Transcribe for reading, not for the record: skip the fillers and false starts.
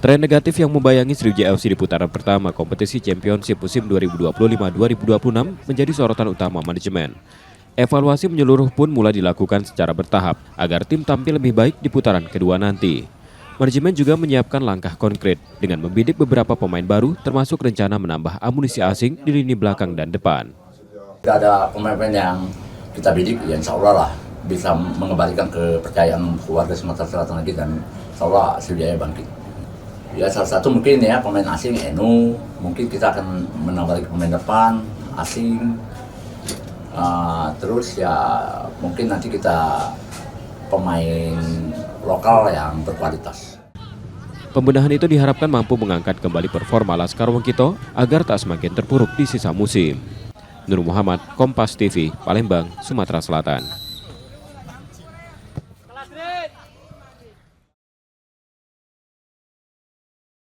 Tren negatif yang membayangi Sriwijaya FC di putaran pertama kompetisi Championship musim 2025-2026 menjadi sorotan utama manajemen. Evaluasi menyeluruh pun mulai dilakukan secara bertahap agar tim tampil lebih baik di putaran kedua nanti. Manajemen juga menyiapkan langkah konkret dengan membidik beberapa pemain baru termasuk rencana menambah amunisi asing di lini belakang dan depan. Tidak ada pemain-pemain yang kita bidik, ya insya Allah lah bisa mengembalikan kepercayaan keluarga Sumatera Selatan lagi dan insya Allah Sriwijaya bangkit. Ya salah satu mungkin ya pemain asing Enu, mungkin kita akan menambah lagi pemain depan asing. Terus ya mungkin nanti kita pemain lokal yang berkualitas. Pembenahan itu diharapkan mampu mengangkat kembali performa Laskar Wongkito agar tak semakin terpuruk di sisa musim. Nur Muhammad, Kompas TV, Palembang, Sumatera Selatan.